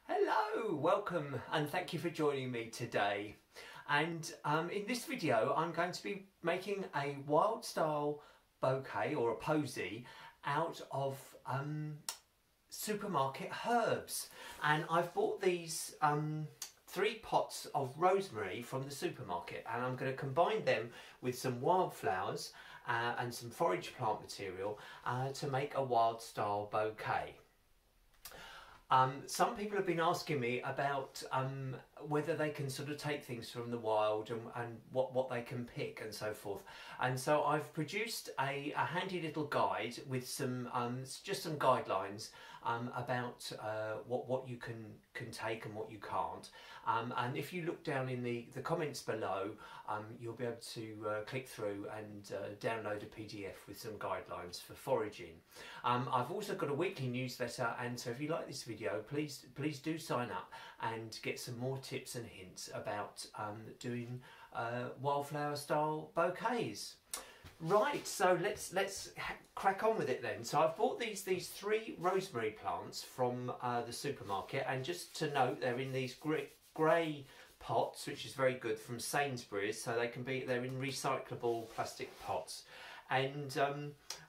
Hello, welcome and thank you for joining me today. And in this video I'm going to be making a wild style bouquet or a posy out of supermarket herbs. And I've bought these 3 pots of rosemary from the supermarket, and I'm going to combine them with some wildflowers and some forage plant material to make a wild style bouquet. Some people have been asking me about whether they can sort of take things from the wild and what they can pick and so forth. And so I've produced a handy little guide with some just some guidelines about what you can take and what you can't. And if you look down in the comments below, you'll be able to click through and download a PDF with some guidelines for foraging. I've also got a weekly newsletter, and so if you like this video, please do sign up and get some more tips and hints about doing wildflower style bouquets. Right, so let's crack on with it then. So I've bought these 3 rosemary plants from the supermarket, and just to note, they're in these grey pots, which is very good, from Sainsbury's. So they're in recyclable plastic pots. And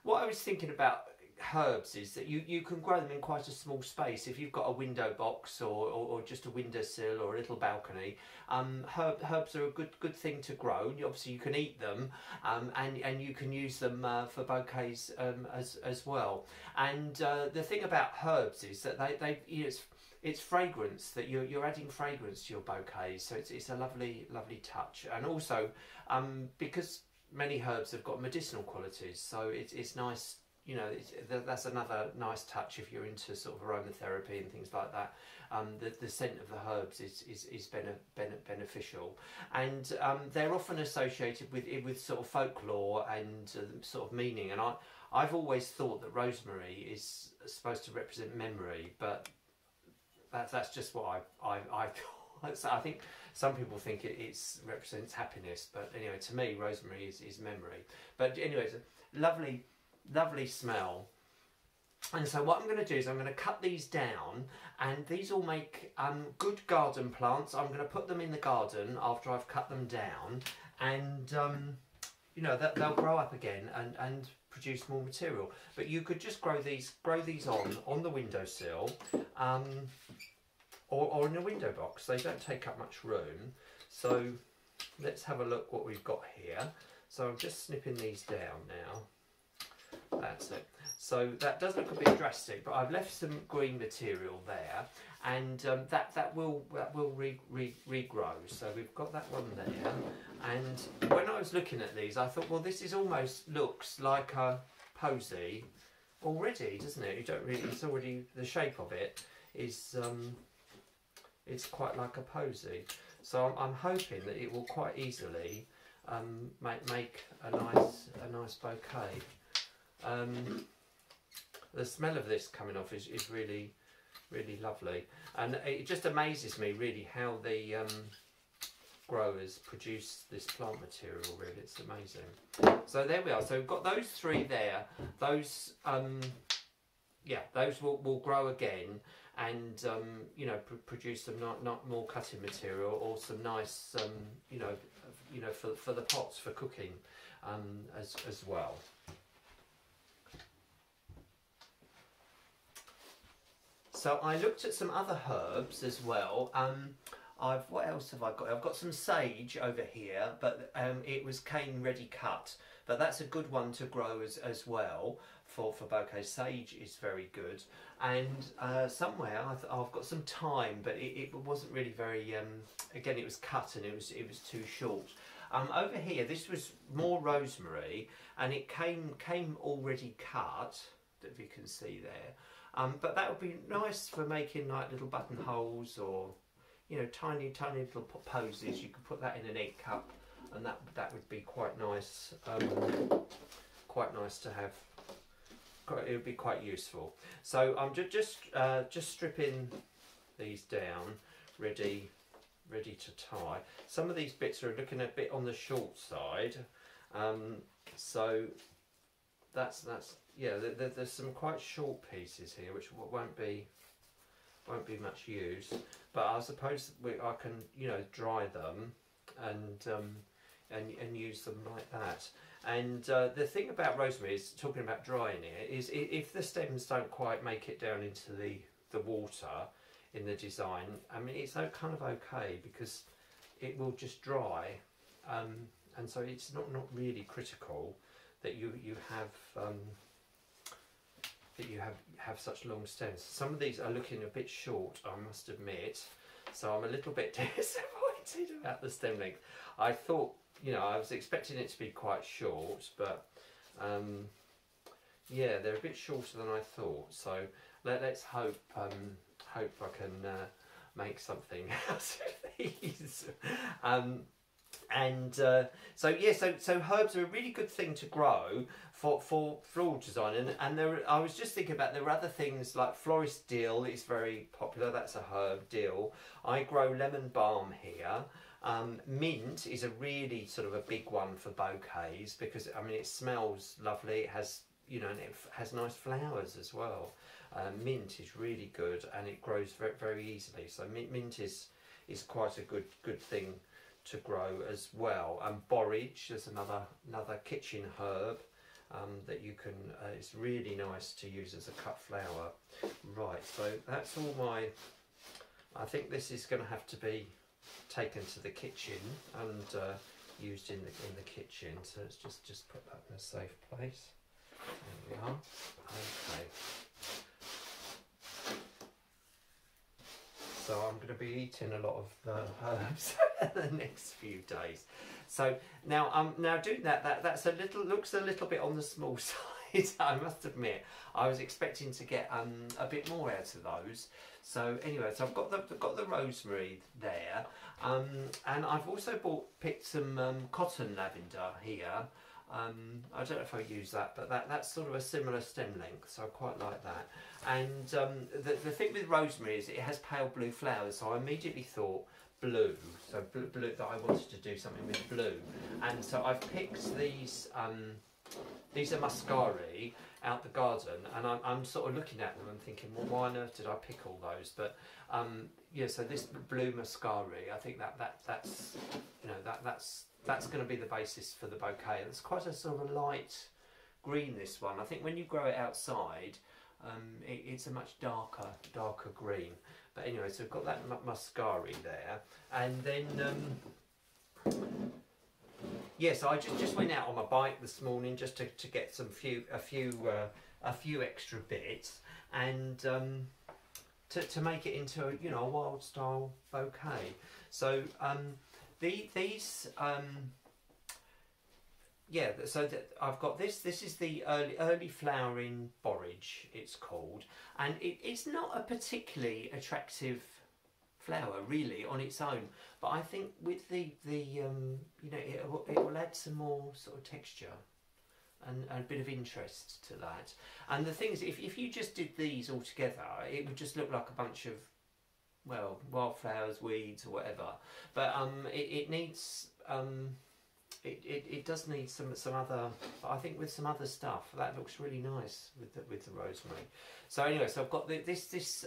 what I was thinking about herbs is that you can grow them in quite a small space. If you've got a window box or just a windowsill or a little balcony, herbs are a good thing to grow. Obviously you can eat them, and you can use them for bouquets as well. And the thing about herbs is that it's fragrance, that you're adding fragrance to your bouquets, so it's a lovely touch. And also because many herbs have got medicinal qualities, so it's nice. You know, that's another nice touch if you're into sort of aromatherapy and things like that. The scent of the herbs is beneficial, and they're often associated with sort of folklore and sort of meaning. And I've always thought that rosemary is supposed to represent memory, but that's just what I thought. I think some people think it represents happiness, but anyway, to me, rosemary is memory. But anyway, it's a lovely smell. And so what I'm going to do is I'm going to cut these down, and these will make good garden plants. I'm going to put them in the garden after I've cut them down, and you know, that they'll grow up again and produce more material. But you could just grow these on the windowsill, or in a window box. They don't take up much room. So let's have a look what we've got here. So I'm just snipping these down now. That's it. So that does look a bit drastic, but I've left some green material there, and that will regrow. So we've got that one there. And when I was looking at these, I thought, well, this is almost looks like a posy already, doesn't it? You don't really. It's already, the shape of it is it's quite like a posy. So I'm hoping that it will quite easily make a nice bouquet. The smell of this coming off is really lovely, and it just amazes me really how the growers produce this plant material. Really, it's amazing. So there we are. So we've got those 3 there. Those those will grow again, and you know, produce some not more cutting material, or some nice you know for the pots for cooking as well. So I looked at some other herbs as well. What else have I got? I've got some sage over here, but it came ready cut. But that's a good one to grow as well for bouquets. Sage is very good. And somewhere I've got some thyme, but it wasn't really very. Again, it was cut and it was too short. Over here, this was more rosemary, and it came already cut, if you can see there. But that would be nice for making like little buttonholes, or you know, tiny little posies. You could put that in an egg cup, and that would be quite nice. Quite nice to have. It would be quite useful. So I'm just stripping these down, ready to tie. Some of these bits are looking a bit on the short side, so that's yeah. There's some quite short pieces here, which won't be won't be much use, but I suppose I can, you know, dry them and use them like that. And the thing about rosemary is, talking about drying it, is if the stems don't quite make it down into the water in the design, I mean, it's kind of okay, because it will just dry, and so it's not really critical that you have such long stems. Some of these are looking a bit short, I must admit, so I'm a little bit disappointed about the stem length. I thought, you know, I was expecting it to be quite short, but yeah, they're a bit shorter than I thought. So let's hope I can make something out of these. So yeah, so herbs are a really good thing to grow for floral design, and I was just thinking about, there are other things like florist dill is very popular. That's a herb, dill. I grow lemon balm here. Mint is a really sort of a big one for bouquets, because I mean, it smells lovely. It has, you know, and it has nice flowers as well. Mint is really good, and it grows very, very easily. So mint is quite a good thing to grow as well. Borage is another kitchen herb that you can. It's really nice to use as a cut flower. Right, so that's all my. I think this is going to have to be taken to the kitchen and used in the kitchen. So let's just put that in a safe place. There we are. Okay. So I'm going to be eating a lot of herbs the next few days. So now doing that's looks a little bit on the small side. I must admit, I was expecting to get a bit more out of those. So anyway, so I've got the rosemary there, and I've also picked some cotton lavender here. I don't know if I use that, but that's sort of a similar stem length, so I quite like that. And the thing with rosemary is it has pale blue flowers, so I immediately thought blue, so blue, that I wanted to do something with blue. And so I've picked these are muscari out the garden, and I'm sort of looking at them and thinking, well, why on earth did I pick all those? But yeah, so this blue muscari, I think that's you know, that's going to be the basis for the bouquet. It's quite a sort of a light green, this one. I think when you grow it outside, it's a much darker green. But anyway, so I've got that muscari there, and then yeah, so I just went out on my bike this morning just to get a few extra bits, and to make it into a, you know, a wild style bouquet. So these yeah, so I've got this. This is the early flowering borage, it's called, and it's not a particularly attractive flower really on its own, but I think with the you know, it will add some more sort of texture and a bit of interest to that. And the thing is, if you just did these all together, it would just look like a bunch of, well, wildflowers, weeds, or whatever. But it needs it does need some other. I think with some other stuff that looks really nice with the rosemary. So anyway, so I've got this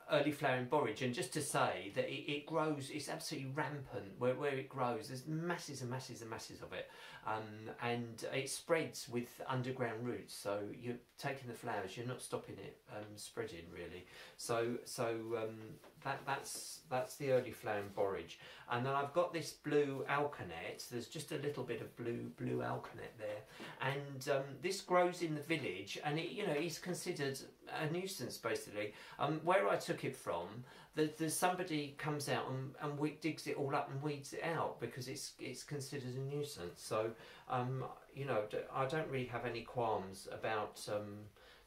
early flowering borage, and just to say that it grows, it's absolutely rampant where it grows. There's masses and masses and masses of it, and it spreads with underground roots, so you're taking the flowers, you're not stopping it spreading really. So that's the early flowering borage. And then I've got this blue alkanet. There's just a little bit of blue alkanet there, and this grows in the village, and it, you know, is considered a nuisance basically. Where I took it from, there's somebody comes out and digs it all up and weeds it out because it's considered a nuisance. So you know, I don't really have any qualms about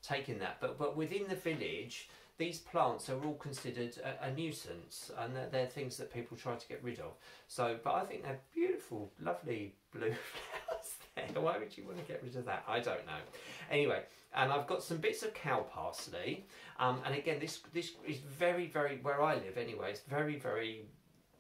taking that, but within the village, these plants are all considered a nuisance, and they're things that people try to get rid of. So, but I think they're beautiful, lovely blue flowers there. Why would you want to get rid of that? I don't know. Anyway, and I've got some bits of cow parsley, and again, this is very, very, where I live anyway, it's very, very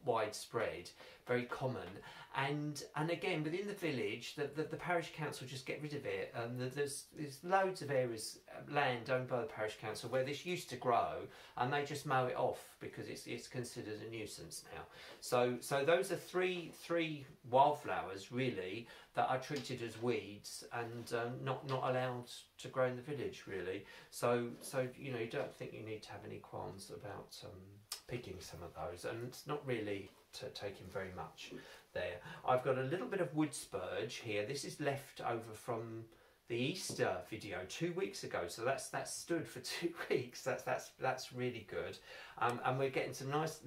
widespread, very common. And again, within the village, the parish council just get rid of it. There's loads of areas, land owned by the parish council where this used to grow, and they just mow it off because it's considered a nuisance now. So those are three wildflowers really that are treated as weeds and not allowed to grow in the village really. So you know, you don't think you need to have any qualms about picking some of those, and it's not really taking very much there. I've got a little bit of wood spurge here. This is left over from the Easter video 2 weeks ago, so that's stood for 2 weeks. That's really good, and we're getting some nice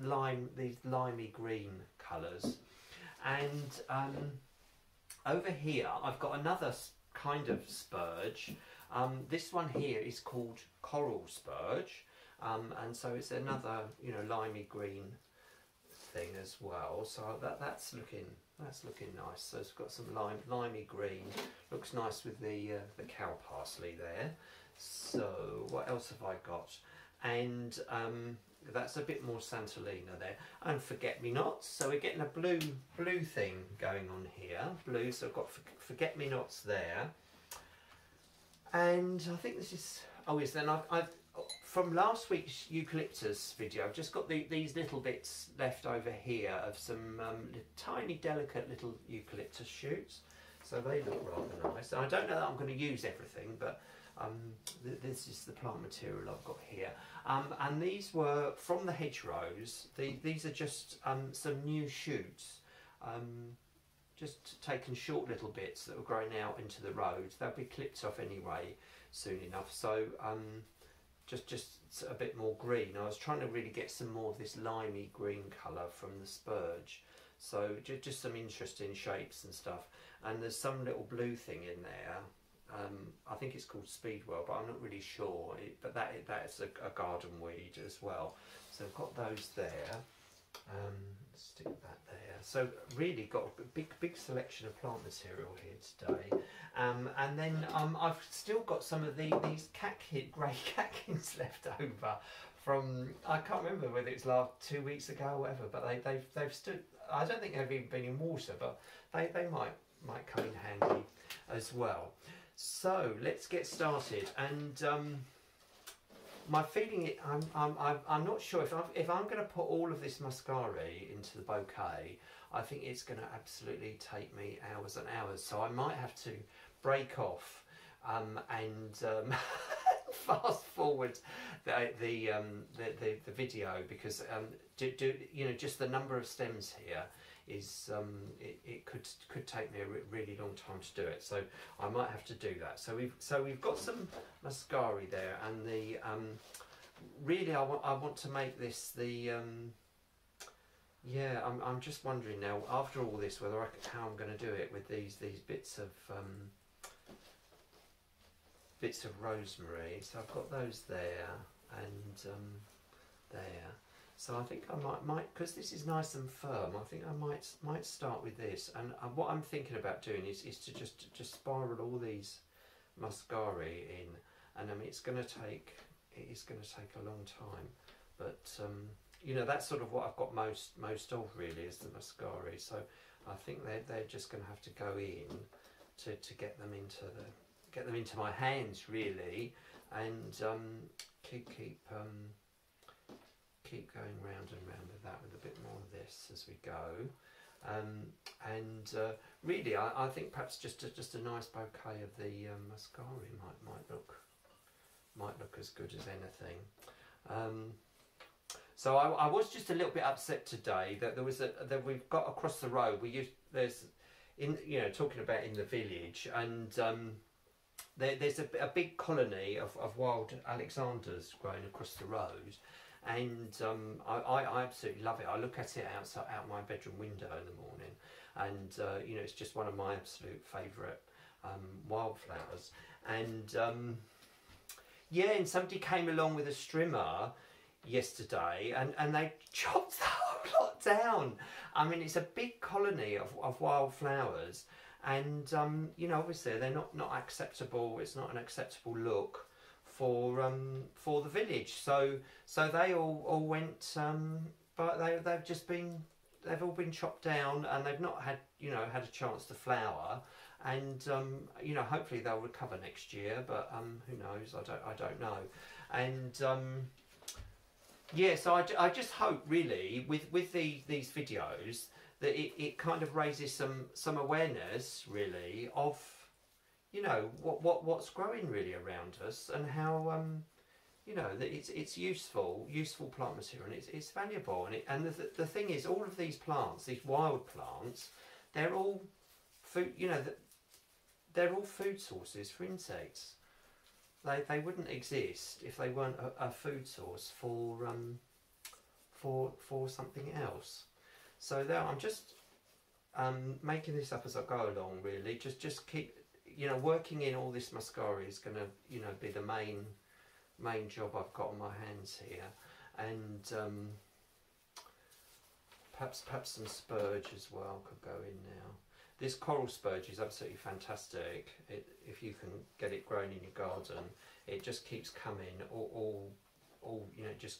these limey green colours. And over here I've got another kind of spurge. This one here is called coral spurge, and so it's another, you know, limey green thing as well. So that's looking nice. So it's got some limey green. Looks nice with the cow parsley there. So what else have I got? And that's a bit more Santolina there, and forget-me-nots. So we're getting a blue thing going on here. Blue. So I've got forget-me-nots there. And I think this is, oh yes, then I've from last week's eucalyptus video, I've just got these little bits left over here of some tiny delicate little eucalyptus shoots. So they look rather nice. And I don't know that I'm going to use everything, but this is the plant material I've got here. And these were from the hedgerows. These are just some new shoots. Just taken short little bits that were growing out into the road. They'll be clipped off anyway soon enough. So just a bit more green. I was trying to really get some more of this limey green colour from the spurge. So just some interesting shapes and stuff. And there's some little blue thing in there. I think it's called Speedwell, but I'm not really sure. But that's a garden weed as well. So I've got those there. Stick that there. So really got a big selection of plant material here today. And then I've still got some of these grey catkins left over from, I can't remember whether it's last 2 weeks ago or whatever, but they've stood. I don't think they've even been in water, but they might come in handy as well. So let's get started. And my feeling, I'm not sure if I'm going to put all of this muscari into the bouquet. I think it's going to absolutely take me hours and hours. So I might have to break off and fast forward the video, because you know, just the number of stems here is it could take me a really long time to do it. So I might have to do that. So we've got some muscari there, and the really I want to make this the yeah, I'm just wondering now after all this whether how I'm going to do it with these bits of rosemary. So I've got those there and there. So I think I might, because this is nice and firm, I think I might start with this. And what I'm thinking about doing is to just spiral all these muscari in. And I mean, it is going to take a long time, but you know, that's sort of what I've got most of really, is the muscari. So I think they're just going to have to go in to get them into my hands really, and keep going round and round with that, with a bit more of this as we go. Really I think perhaps just a nice bouquet of the muscari might look as good as anything. So I was just a little bit upset today that that we've got across the road, talking about in the village, and there's a big colony of wild Alexanders growing across the road. And I absolutely love it. I look at it out my bedroom window in the morning, and you know, it's just one of my absolute favourite wildflowers. And yeah, and somebody came along with a strimmer yesterday, and they chopped the whole lot down. I mean, it's a big colony of wildflowers, and you know, obviously they're not acceptable. It's not an acceptable look for the village, so they all went, but they've just been they've all been chopped down and they've not had, you know, had a chance to flower. And you know, hopefully they'll recover next year, but who knows? I don't know. And yeah, so I just hope really with these videos that it kind of raises some awareness really of, you know, what's growing really around us, and how you know, that it's useful plant material, and it's valuable. And the thing is, all of these plants, these wild plants, they're all food, you know, they're all food sources for insects. They wouldn't exist if they weren't a food source for something else. So there, I'm just making this up as I go along. Really, just keep, you know, working in all this muscari is going to, you know, be the main job I've got on my hands here, and perhaps some spurge as well could go in now. This coral spurge is absolutely fantastic. If you can get it grown in your garden, it just keeps coming. All you know, it just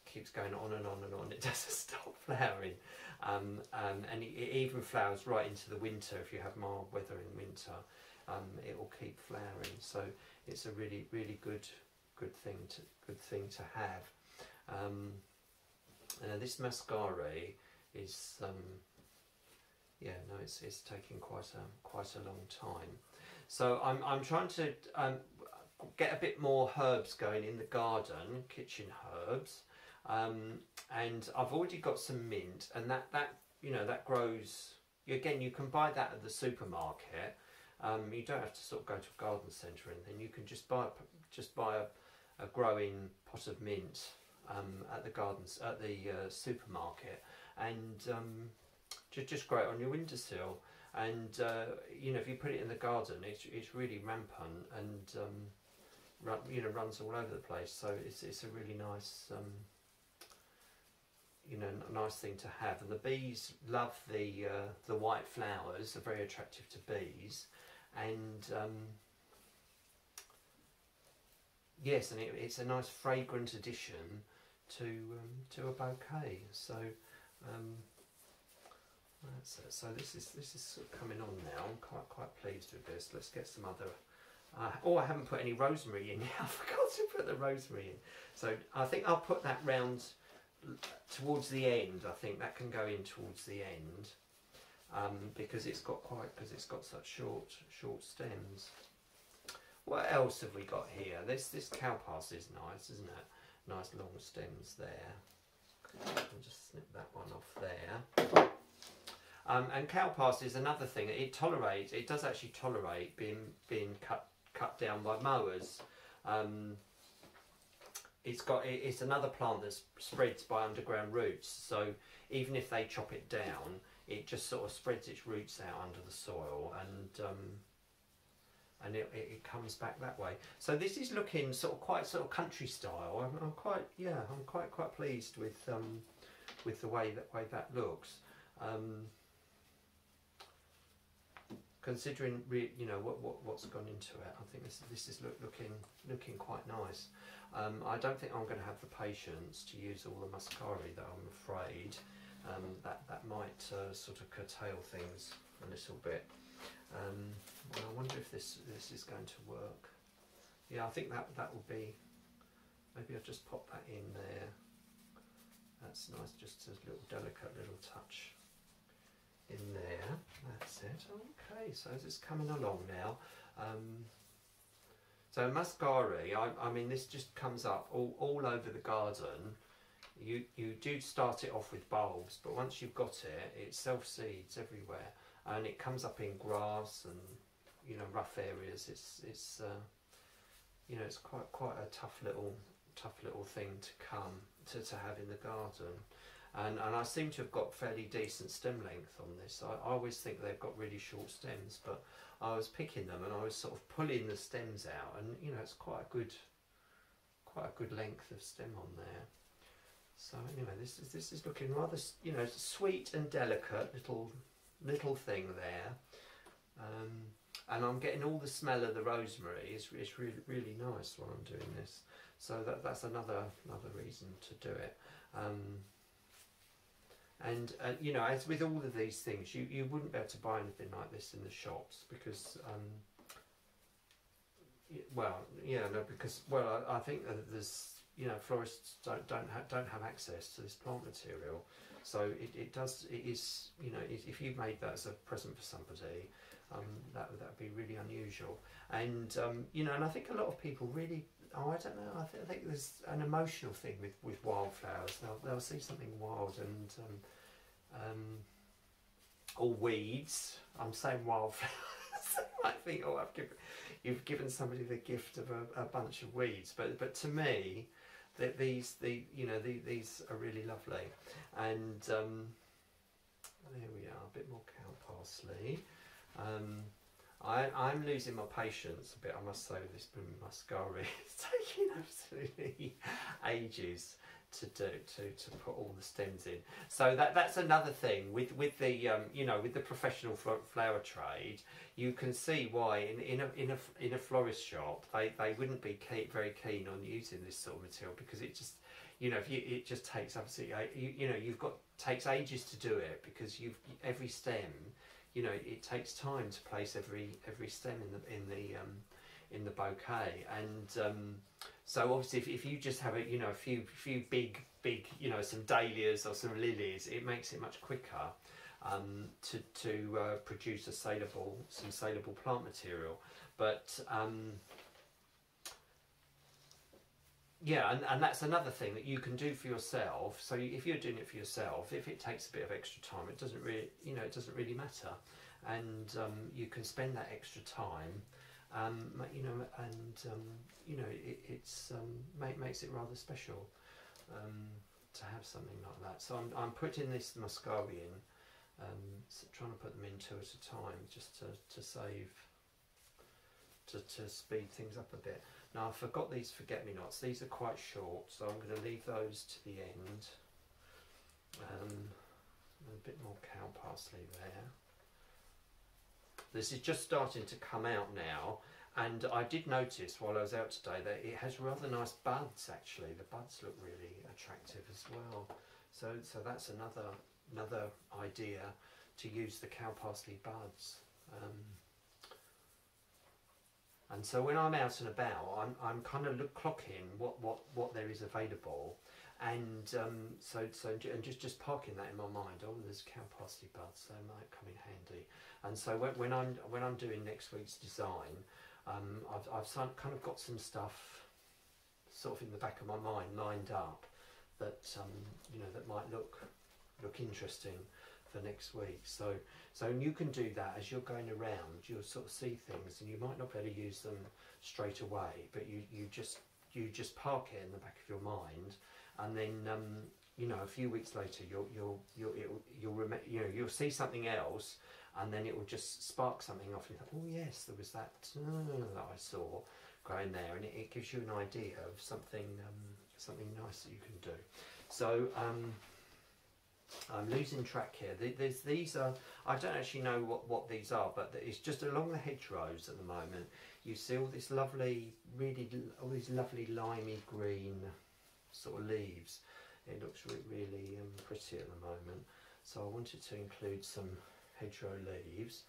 keeps going on and on and on. It doesn't stop flowering, and it even flowers right into the winter. If you have mild weather in winter, it will keep flowering. So it's a really good thing to have. This muscari is yeah, no, it's taking quite a long time. So I'm trying to get a bit more herbs going in the garden, kitchen herbs, and I've already got some mint, and that you know, that grows. Again, you can buy that at the supermarket. You don't have to sort of go to a garden centre or anything. You can just buy a growing pot of mint at the supermarket, and just grow it on your windowsill. And you know, if you put it in the garden, it's really rampant, and you know, runs all over the place. So it's a really nice you know, nice thing to have. And the bees love the white flowers. They're very attractive to bees, and yes, and it's a nice fragrant addition to a bouquet. So that's it. So this is sort of coming on now. I'm quite pleased with this. Let's get some other. Oh, I haven't put any rosemary in yet. I forgot to put the rosemary in. So I think I'll put that round towards the end. I think that can go in towards the end, because it's got such short stems. What else have we got here? This cowpass is nice, isn't it? Nice long stems there. I'll just snip that one off there. And cowpass is another thing. It does actually tolerate being cut down by mowers. It's another plant that spreads by underground roots. So even if they chop it down, it just sort of spreads its roots out under the soil, and it comes back that way. So this is looking quite country style. I'm quite pleased with the way that looks. Considering you know what's gone into it, I think this is looking quite nice. I don't think I'm going to have the patience to use all the muscari, though. I'm afraid that might sort of curtail things a little bit. I wonder if this is going to work. Yeah, I think that will be. Maybe I'll just pop that in there. That's nice, just a little delicate little touch in there. That's it. Okay, so it's coming along now. So muscari, I mean, this just comes up all over the garden. You do start it off with bulbs, but once you've got it, it self-seeds everywhere, and it comes up in grass and, you know, rough areas. It's you know, it's quite a tough little thing to have in the garden. And I seem to have got fairly decent stem length on this. I always think they've got really short stems, but I was picking them and I was sort of pulling the stems out, and you know, it's quite a good length of stem on there. So anyway, this is looking rather, you know, sweet and delicate little thing there. And I'm getting all the smell of the rosemary. It's really nice while I'm doing this. So that's another reason to do it. And you know, as with all of these things, you wouldn't be able to buy anything like this in the shops because, well, yeah, no, because I think that there's, you know, florists don't have access to this plant material, so it is, you know, if you made that as a present for somebody, that would be really unusual. And you know, and I think a lot of people really, oh, I don't know, I think there's an emotional thing with wildflowers. They'll see something wild and or weeds. I'm saying wildflowers. I think, oh, you've given somebody the gift of a bunch of weeds, but to me, these are really lovely. And there we are, a bit more cow parsley. I'm losing my patience a bit, I must say, with this blooming muscari. It's taking absolutely ages to put all the stems in. So that's another thing with the you know, with the professional flower trade. You can see why in a florist shop they wouldn't be very keen on using this sort of material, because it just, you know, it just takes absolutely, you know, takes ages to do it, because every stem, you know, it takes time to place every stem in the bouquet. And so obviously if you just have a few big, you know, some dahlias or some lilies, it makes it much quicker to produce some saleable plant material. But yeah, and that's another thing that you can do for yourself. So if you're doing it for yourself, if it takes a bit of extra time, it doesn't really matter, and you can spend that extra time, you know, and you know, it's makes it rather special to have something like that. So I'm putting this muscari in, so trying to put them in two at a time, just to save. To speed things up a bit. Now I forgot these forget-me-nots. These are quite short, so I'm going to leave those to the end. A bit more cow parsley there. This is just starting to come out now, and I did notice while I was out today that it has rather nice buds. Actually, the buds look really attractive as well. So that's another idea, to use the cow parsley buds. And so when I'm out and about, I'm kind of clocking what there is available, and and just parking that in my mind. Oh, there's cow parsley buds, they might come in handy. And so when I'm doing next week's design, I've kind of got some stuff sort of in the back of my mind lined up that you know, that might look interesting for next week. So you can do that as you're going around. You'll sort of see things, and you might not be able to use them straight away, but you just park it in the back of your mind, and then you know, a few weeks later you'll see something else, and then it will just spark something off. And you think, oh yes, there was that that I saw growing there, and it gives you an idea of something nice that you can do. So I'm losing track here. These are, I don't actually know what these are, but it's just along the hedgerows at the moment. You see all this lovely, all these lovely limey green sort of leaves. It looks really pretty at the moment. So I wanted to include some hedgerow leaves.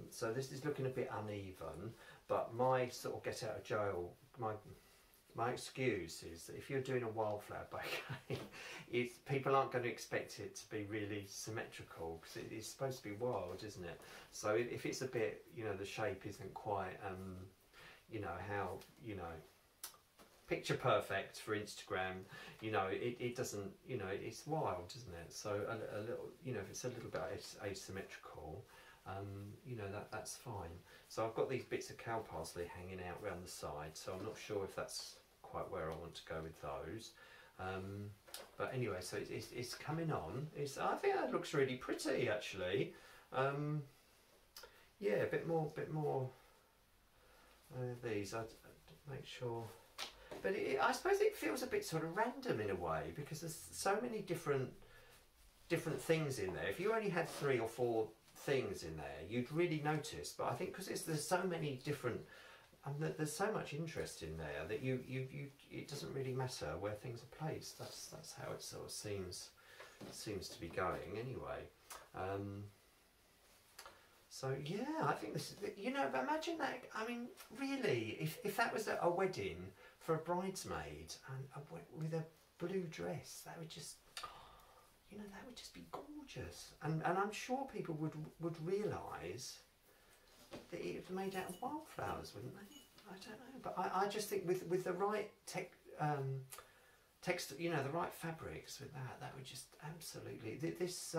So this is looking a bit uneven, but my sort of get out of jail, my excuse is that if you're doing a wildflower bouquet, people aren't going to expect it to be really symmetrical, because it's supposed to be wild, isn't it? So if it's a bit, you know, the shape isn't quite, you know, how, you know, picture perfect for Instagram, you know, it doesn't, you know, it's wild, isn't it? So a little, you know, if it's a little bit asymmetrical, you know, that's fine. So I've got these bits of cow parsley hanging out around the side, so I'm not sure if that's quite where I want to go with those. But anyway, so it's coming on. I think that looks really pretty, actually. Yeah, a bit more these. I'd make sure. But I suppose it feels a bit sort of random in a way, because there's so many different things in there. If you only had 3 or 4 things in there, you'd really notice. But I think because there's so many different, there's so much interest in there that it doesn't really matter where things are placed. That's how it sort of seems seems to be going anyway. So yeah, I think this is, you know, but imagine that. I mean, really, if that was a wedding for a bridesmaid and with a blue dress, that would just, you know, that would just be gorgeous. And I'm sure people would realise that it was made out of wildflowers, wouldn't they? I don't know, but I just think with the right text, you know, the right fabrics with that would just absolutely this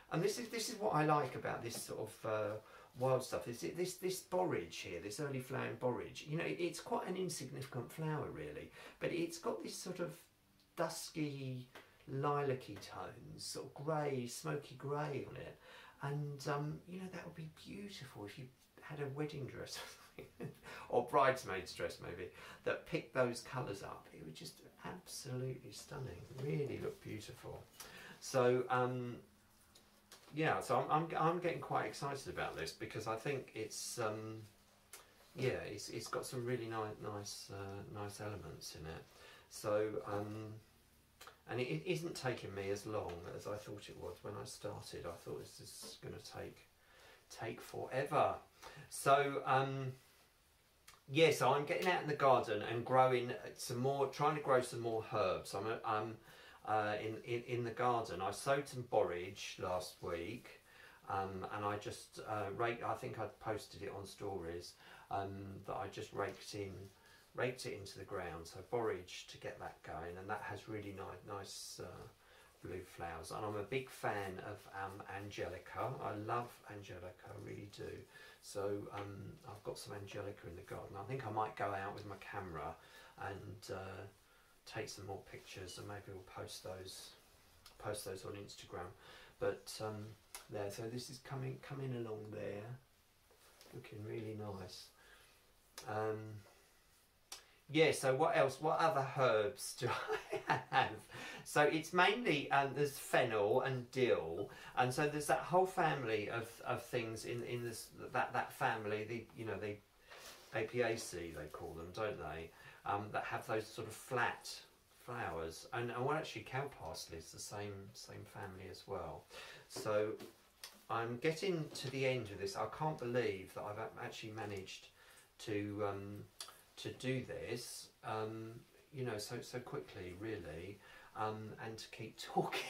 and this is what I like about this sort of wild stuff. Is this borage here, this early flowering borage? You know, it's quite an insignificant flower really, but it's got this sort of dusky, lilac-y tones, sort of grey, smoky grey on it, and you know, that would be beautiful if you had a wedding dress or bridesmaid's dress maybe that picked those colours up. It would just absolutely stunning, really look beautiful. So yeah, so I'm getting quite excited about this because I think it's yeah, it's got some really nice elements in it. So and it isn't taking me as long as I thought it would when I started. I thought this is going to take forever. So yeah, so I'm getting out in the garden and growing some more, trying to grow some more herbs. I'm in the garden. I sowed some borage last week, and I just I think I posted it on stories, that I just raked it into the ground. So borage to get that going, and that has really nice blue flowers. And I'm a big fan of Angelica. I love Angelica, I really do. So I've got some Angelica in the garden. I think I might go out with my camera and take some more pictures, and maybe we'll post those on Instagram. But there, so this is coming along there, looking really nice. Yeah, so what else? What other herbs do I have? So it's mainly, there's fennel and dill, and so there's that whole family of things in this that family. The Apiaceae they call them, don't they? That have those sort of flat flowers, and well, actually cow parsley is the same family as well. So I'm getting to the end of this. I can't believe that I've actually managed to do this, you know, so quickly, really, and to keep talking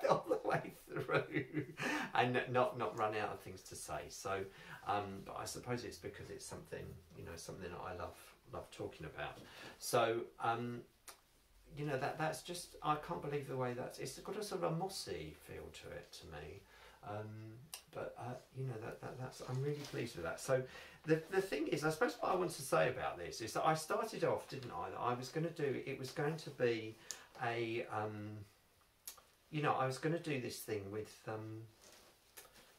all the way through, and not run out of things to say. So, but I suppose it's because it's something, you know, something that I love talking about. So, you know, that's just, I can't believe the way it's got a sort of a mossy feel to it to me. But you know, that's I'm really pleased with that. So the thing is, I suppose what I want to say about this is that I started off, didn't I, that I was going to do, it was going to be a you know, I was going to do this thing with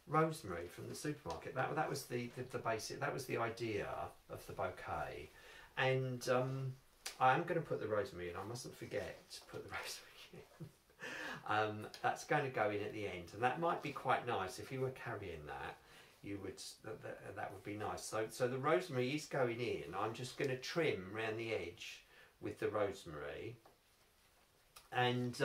rosemary from the supermarket. That was the basic, that was the idea of the bouquet. And I am going to put the rosemary in. I mustn't forget to put the rosemary in. That's going to go in at the end, and that might be quite nice if you were carrying that. You would that would be nice. So the rosemary is going in. I'm just going to trim around the edge with the rosemary, and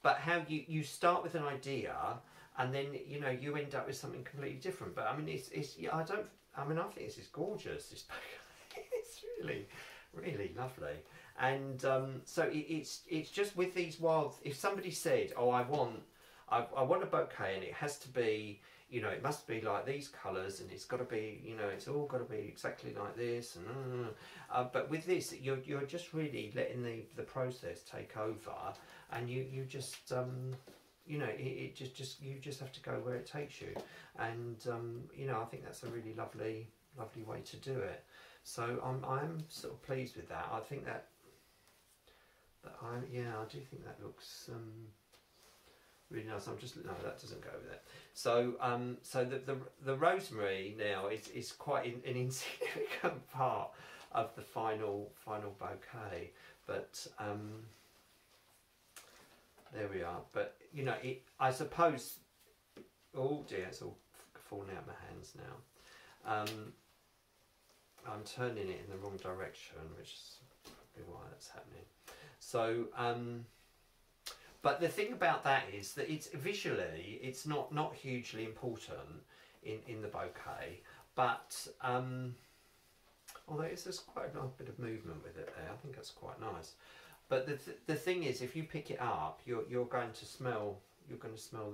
but how you start with an idea, and then you know you end up with something completely different. But I mean, it's yeah, I think this is gorgeous. This it's really lovely. And so it's just with these wild. If somebody said, "Oh, I want a bouquet, and it has to be, you know, it must be like these colours, and it's got to be, you know, it's all got to be exactly like this," and but with this, you're just really letting the process take over, and you just you know, it just you just have to go where it takes you, and you know, I think that's a really lovely way to do it. So I'm sort of pleased with that. I think that I do think that looks really nice. No, that doesn't go with it. So so the rosemary now is quite an insignificant part of the final bouquet, but there we are. But you know, I suppose, oh dear, it's all falling out of my hands now. I'm turning it in the wrong direction, which is probably why that's happening. So, But the thing about that is that it's visually, it's not hugely important in the bouquet, but although there's quite a nice bit of movement with it there, I think that's quite nice. But the thing is, if you pick it up, you're going to smell the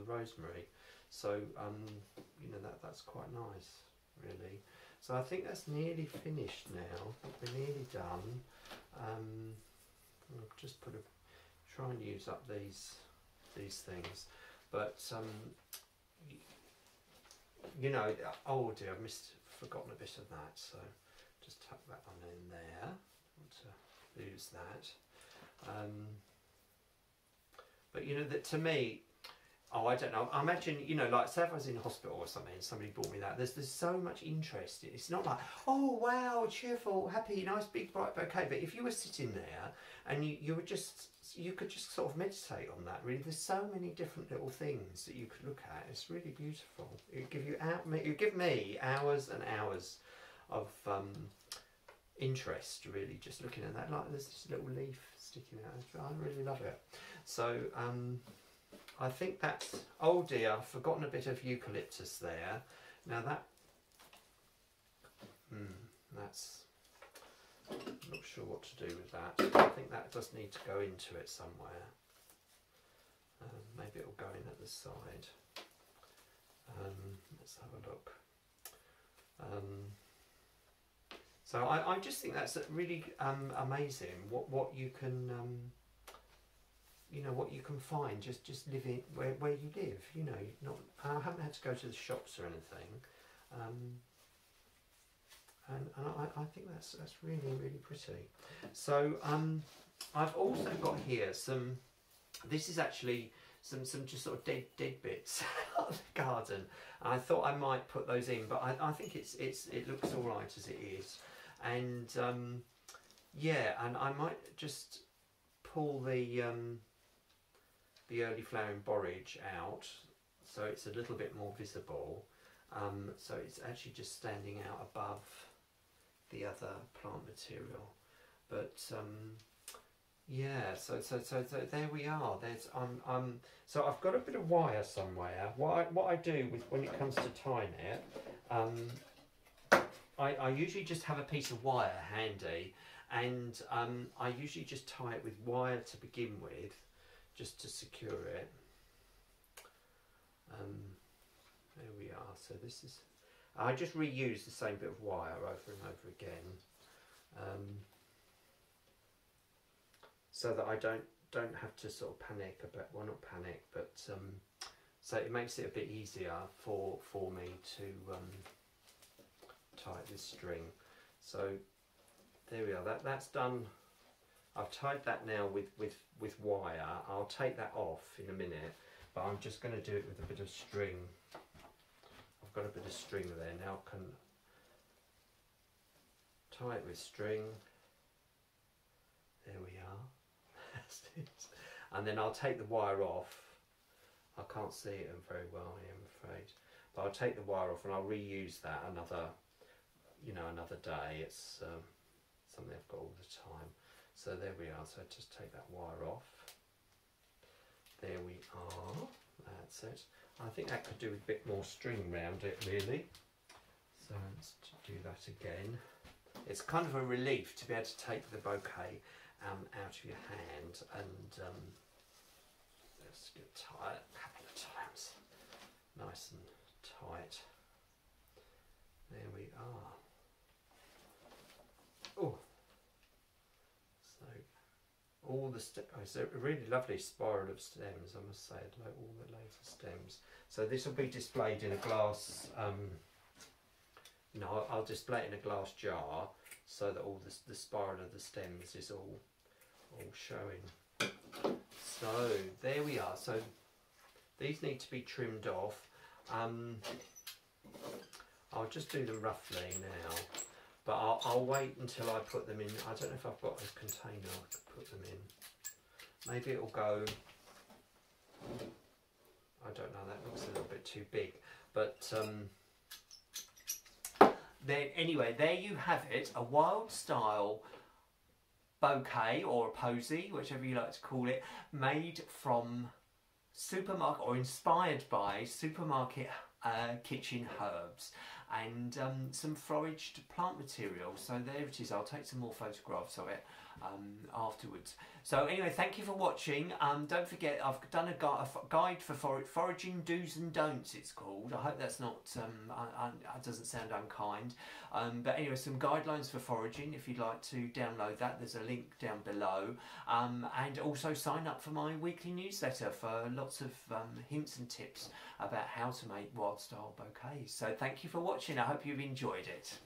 rosemary. So you know, that's quite nice, really. So I think that's nearly finished now. We're nearly done. I'll just try and use up these things, but you know, oh dear, I've forgotten a bit of that. So just tuck that one in there. I want to lose that. But you know, that to me, oh, I don't know. I imagine, you know, like say if I was in hospital or something and somebody brought me that, there's so much interest. It's not like, oh wow, cheerful, happy, nice big bright bouquet. But if you were sitting there and you could just sort of meditate on that. Really, there's so many different little things that you could look at. It's really beautiful. It give me hours and hours of interest, really, just looking at that. Like there's this little leaf sticking out. I really love it. So I think that's, oh dear, I've forgotten a bit of eucalyptus there. Now that's, I'm not sure what to do with that. I think that does need to go into it somewhere. Maybe it'll go in at the side. Let's have a look. So I just think that's really amazing what you can you know, what you can find just living where you live. You know, I haven't had to go to the shops or anything, and I think that's really pretty. So I've also got here some. This is actually some just sort of dead bits out of the garden. I thought I might put those in, but I think it looks all right as it is. And yeah, and I might just pull the early flowering borage out, so it's a little bit more visible. So it's actually just standing out above the other plant material. But yeah, so there we are. There's so I've got a bit of wire somewhere. What I do with when it comes to tying it, I usually just have a piece of wire handy, and I usually just tie it with wire to begin with, just to secure it. There we are. So this is, I just reuse the same bit of wire over and over again, so that I don't have to sort of panic about, well, not panic, but so it makes it a bit easier for me to tie this string. So there we are. That's done. I've tied that now with wire. I'll take that off in a minute, but I'm just going to do it with a bit of string. I've got a bit of string there now. I can tie it with string. There we are. That's it. And then I'll take the wire off. I can't see it very well here, I'm afraid. But I'll take the wire off and I'll reuse that another day. It's something I've got all the time. So there we are. So just take that wire off. There we are. That's it. I think that could do with a bit more string around it, really. So let's do that again. It's kind of a relief to be able to take the bouquet out of your hand, and let's get tight a couple of times. Nice and tight. There we are. Oh, so all the it's a really lovely spiral of stems, I must say, like all the later stems. So this will be displayed in a glass. I'll display it in a glass jar so that all the spiral of the stems is all showing. So there we are. So these need to be trimmed off. I'll just do them roughly now, but I'll wait until I put them in. I don't know if I've got a container I could put them in. Maybe it'll go, I don't know, that looks a little bit too big, but then anyway, there you have it, a wild style bouquet or a posy, whichever you like to call it, made from supermarket or inspired by supermarket kitchen herbs and some foraged plant material. So there it is. I'll take some more photographs of it afterwards. So anyway, thank you for watching. Don't forget, I've done a guide for foraging do's and don'ts, it's called. I hope that's not doesn't sound unkind, but anyway, some guidelines for foraging. If you'd like to download that, there's a link down below, and also sign up for my weekly newsletter for lots of hints and tips about how to make wild style bouquets. So thank you for watching. I hope you've enjoyed it.